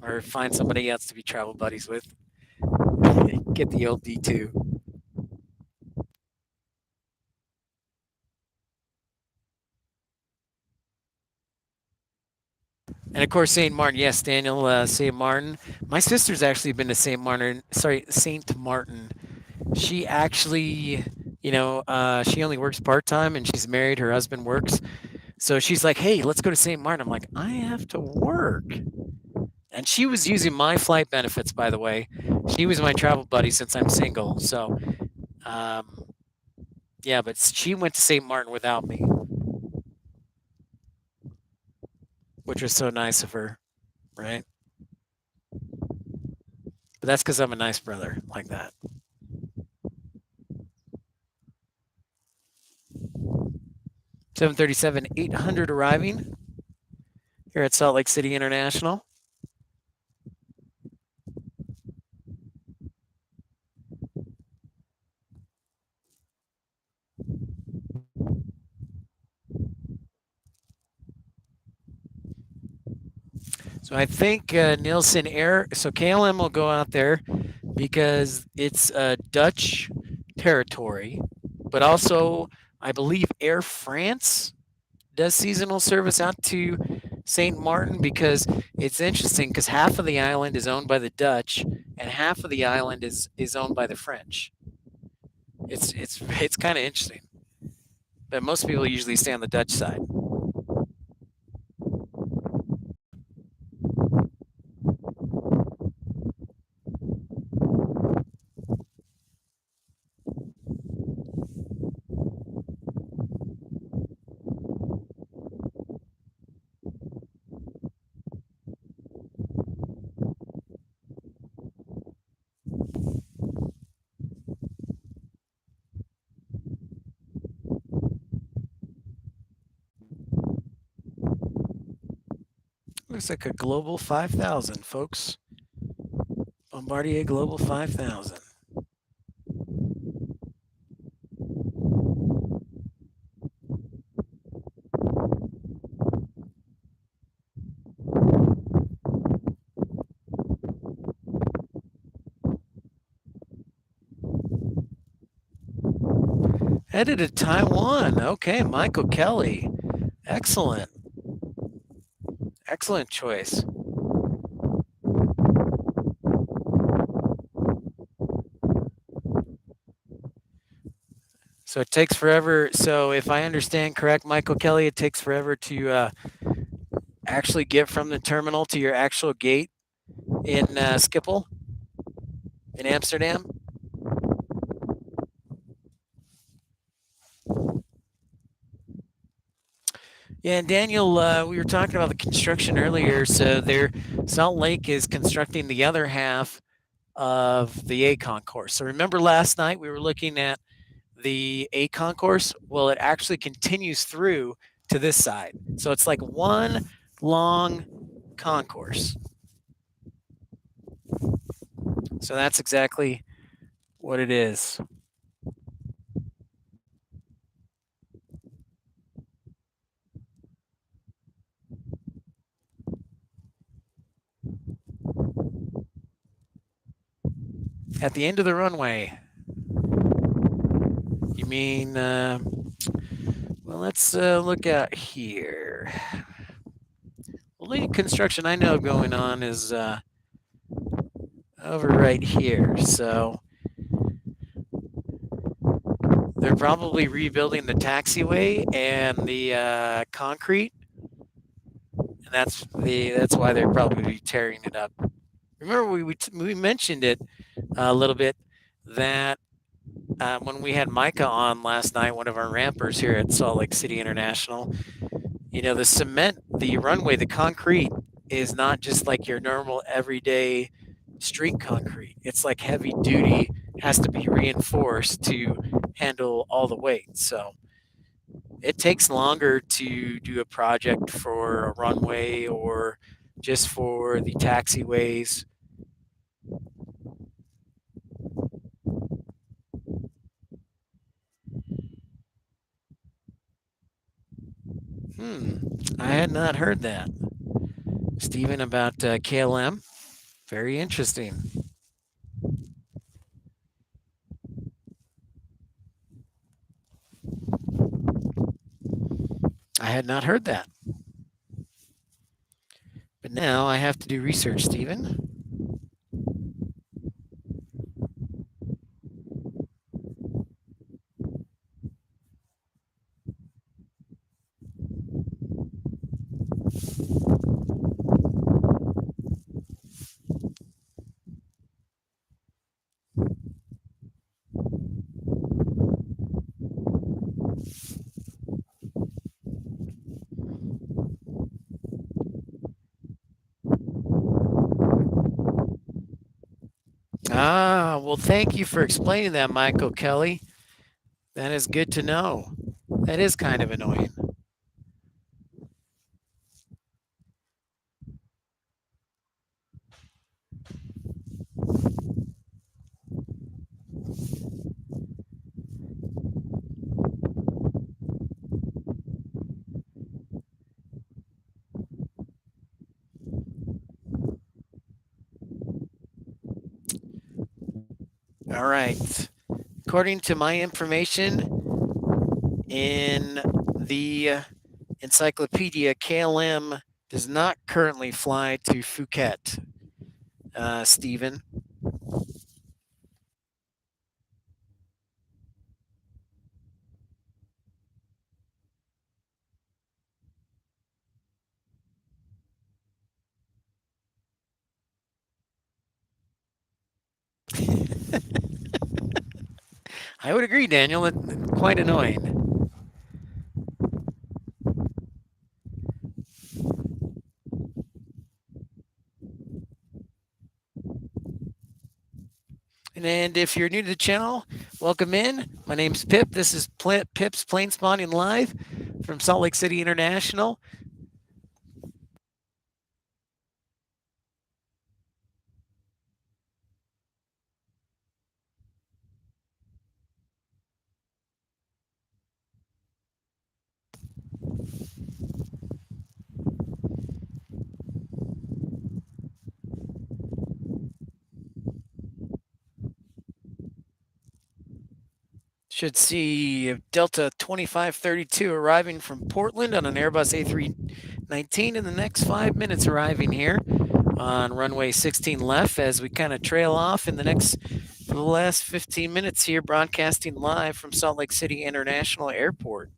or find somebody else to be travel buddies with. Get the old D2. And of course, St. Martin. Yes, Daniel, St. Martin. My sister's actually been to St. Martin. Sorry, St. Martin. She actually, she only works part time and she's married. Her husband works. So she's like, hey, let's go to St. Martin. I'm like, I have to work. And she was using my flight benefits, by the way. She was my travel buddy since I'm single. So, um, yeah, but she went to St. Martin without me, which was so nice of her, right? But that's because I'm a nice brother like that. 737 800 arriving here at Salt Lake City International. So I think Nielsen Air, so KLM will go out there because it's Dutch territory, but also I believe Air France does seasonal service out to St. Martin because it's interesting because half of the island is owned by the Dutch and half of the island is owned by the French. It's kind of interesting, but most people usually stay on the Dutch side. Looks like a Global 5000, folks. Bombardier Global 5000. Headed to Taiwan. Okay, Michael Kelly. Excellent. Excellent choice. So it takes forever. So if I understand correct, Michael Kelly, it takes forever to actually get from the terminal to your actual gate in Schiphol in Amsterdam. Yeah, and Daniel, we were talking about the construction earlier. So there, Salt Lake is constructing the other half of the A concourse. So remember last night we were looking at the A concourse? Well, it actually continues through to this side. So it's like one long concourse. So that's exactly what it is. At the end of the runway. You mean, well, let's look out here. The only construction I know going on is over right here. So they're probably rebuilding the taxiway and the concrete, and that's why they're probably tearing it up. Remember, we mentioned it a little bit that When we had Micah on last night, one of our rampers here at Salt Lake City International, the cement, the runway, the concrete is not just like your normal everyday street concrete. It's like heavy duty, has to be reinforced to handle all the weight. So it takes longer to do a project for a runway or just for the taxiways. Hmm, I had not heard that, Stephen, about KLM. Very interesting. I had not heard that. But now I have to do research, Stephen. Ah, well, thank you for explaining that, Michael Kelly. That is good to know. That is kind of annoying. All right. According to my information in the encyclopedia, KLM does not currently fly to Phuket, Stephen. I would agree, Daniel. It's quite annoying. And if you're new to the channel, welcome in. My name's Pip. This is Pip's Planespotting Live from Salt Lake City International. Should see Delta 2532 arriving from Portland on an Airbus A319 in the next 5 minutes, arriving here on runway 16 left as we kind of trail off in for the last 15 minutes here, broadcasting live from Salt Lake City International Airport.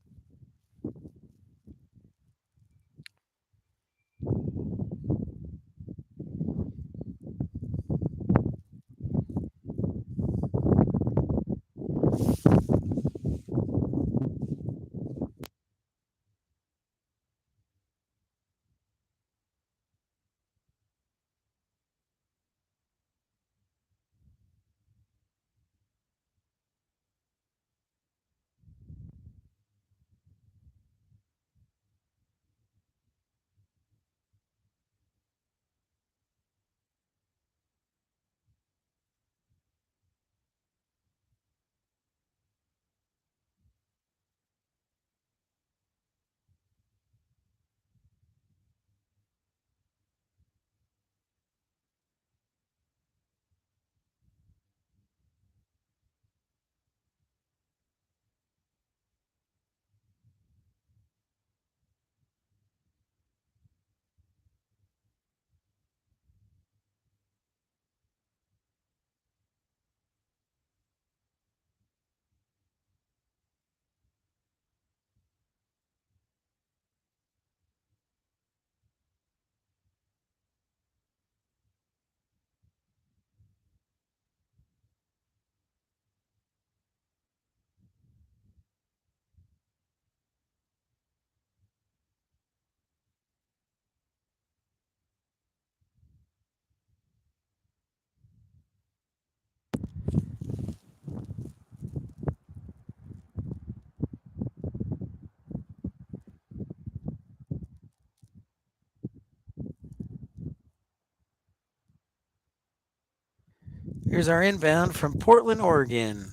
Here's our inbound from Portland, Oregon.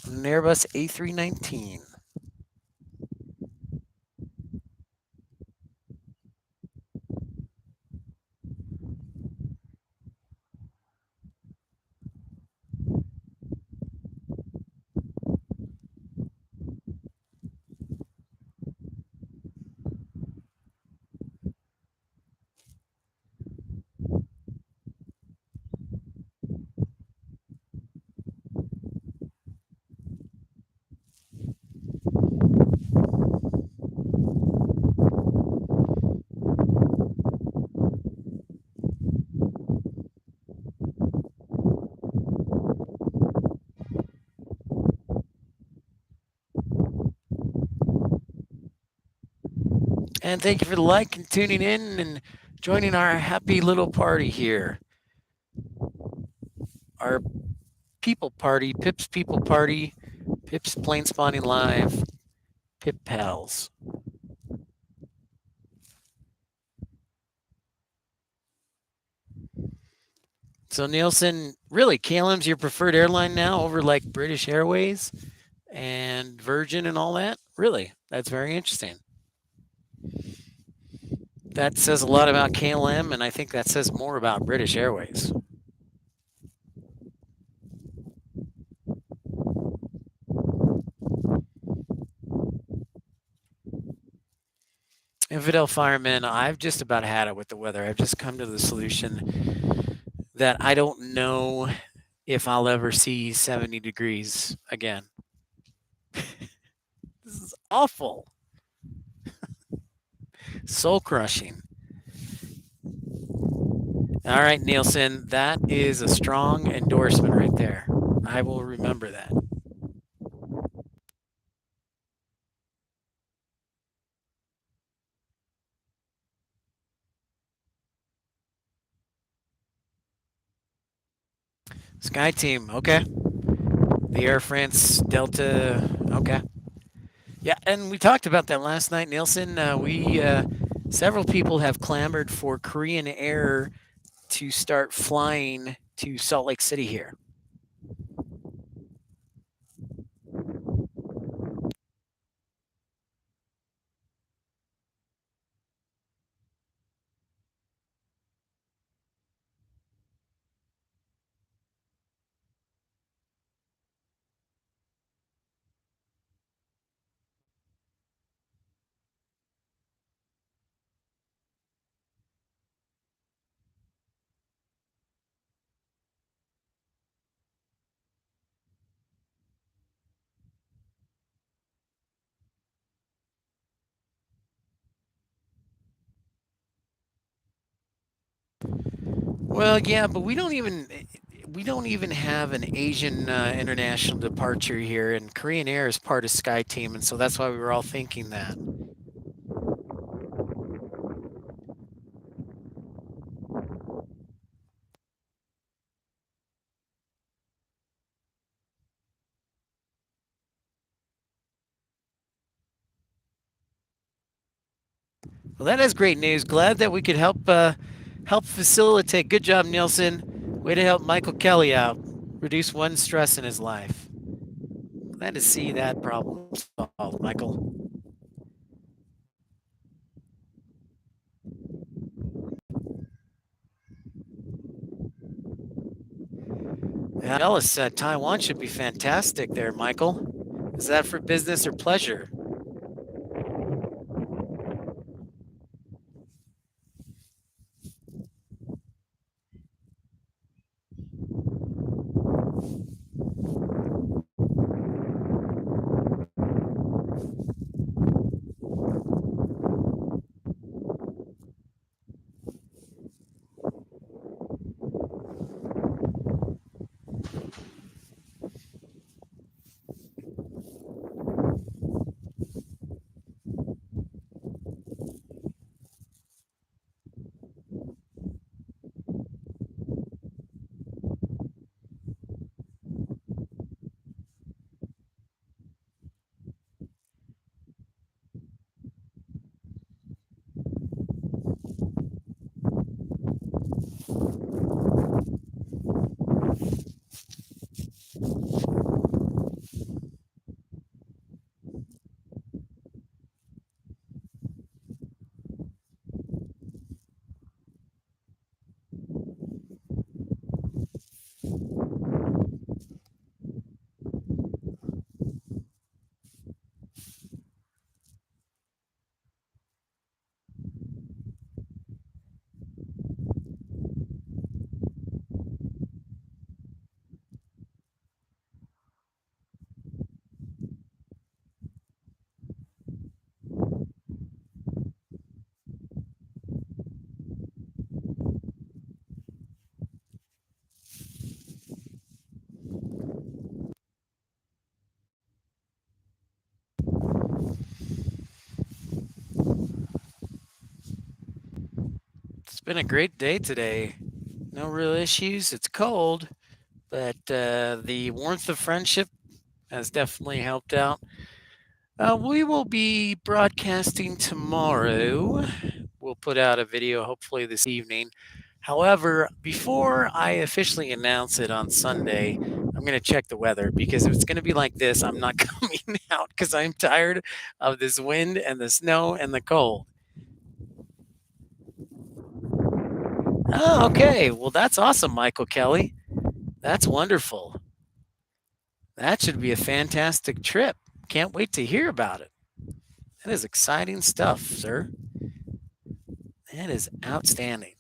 An Airbus A319. And thank you for the like and tuning in and joining our happy little party here. Our people party, Pip's people party, Pip's Planespotting Live, Pip Pals. So Nielsen, really, KLM's your preferred airline now over like British Airways and Virgin and all that? Really? That's very interesting. That says a lot about KLM, and I think that says more about British Airways. Infidel Fireman, I've just about had it with the weather. I've just come to the solution that I don't know if I'll ever see 70 degrees again. This is awful. Soul crushing. All right, Nielsen, that is a strong endorsement right there. I will remember that. Sky Team, okay. The Air France Delta, okay. Yeah, and we talked about that last night, Nielsen. Several people have clamored for Korean Air to start flying to Salt Lake City here. Well, yeah, but we don't even have an Asian international departure here, and Korean Air is part of Sky Team, and so that's why we were all thinking that. Well, that is great news. Glad that we could help facilitate. Good job, Nielsen. Way to help Michael Kelly out, reduce one stress in his life. Glad to see that problem solved, Michael. Ellis, Taiwan should be fantastic there, Michael. Is that for business or pleasure? been a great day today. No real issues. It's cold, but the warmth of friendship has definitely helped out. We will be broadcasting tomorrow. We'll put out a video hopefully this evening. However, before I officially announce it on Sunday, I'm going to check the weather because if it's going to be like this, I'm not coming out because I'm tired of this wind and the snow and the cold. Oh, okay. Well, that's awesome, Michael Kelly. That's wonderful. That should be a fantastic trip. Can't wait to hear about it. That is exciting stuff, sir. That is outstanding.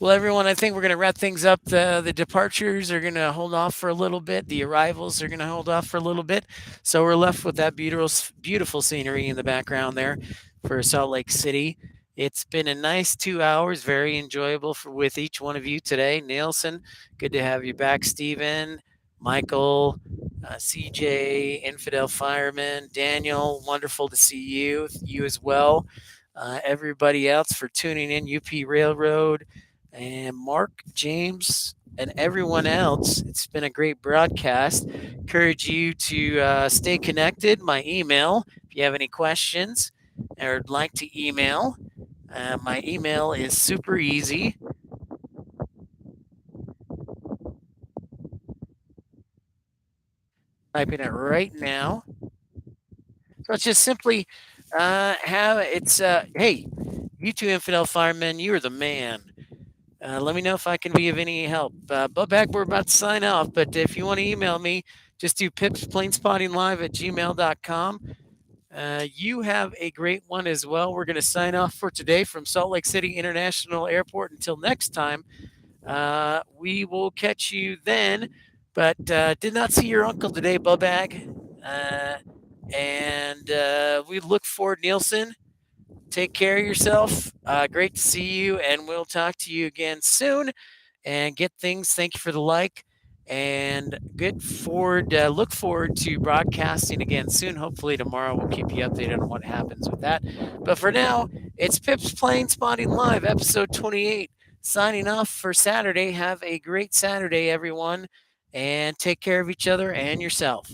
Well, everyone, I think we're going to wrap things up. The departures are going to hold off for a little bit. The arrivals are going to hold off for a little bit. So we're left with that beautiful scenery in the background there for Salt Lake City. It's been a nice 2 hours, very enjoyable with each one of you today. Nielsen, good to have you back. Stephen, Michael, CJ, Infidel Fireman, Daniel, wonderful to see you. You as well. Everybody else for tuning in, UP Railroad, and Mark, James, and everyone else. It's been a great broadcast. Encourage you to stay connected. My email, if you have any questions or would like to email, my email is super easy. Typing it right now. So it's just simply have it's hey, you two infidel firemen, you are the man. Let me know if I can be of any help. Bubback, we're about to sign off, but if you want to email me, just do pipsplainsspottinglive@gmail.com. You have a great one as well. We're going to sign off for today from Salt Lake City International Airport. Until next time, we will catch you then. But did not see your uncle today, Bubback. And we look forward, Nielsen. Take care of yourself. Great to see you, and we'll talk to you again soon. And get things. Thank you for the like, and look forward to broadcasting again soon. Hopefully tomorrow we'll keep you updated on what happens with that. But for now, it's Pip's Planespotting Live, episode 28. Signing off for Saturday. Have a great Saturday, everyone, and take care of each other and yourself.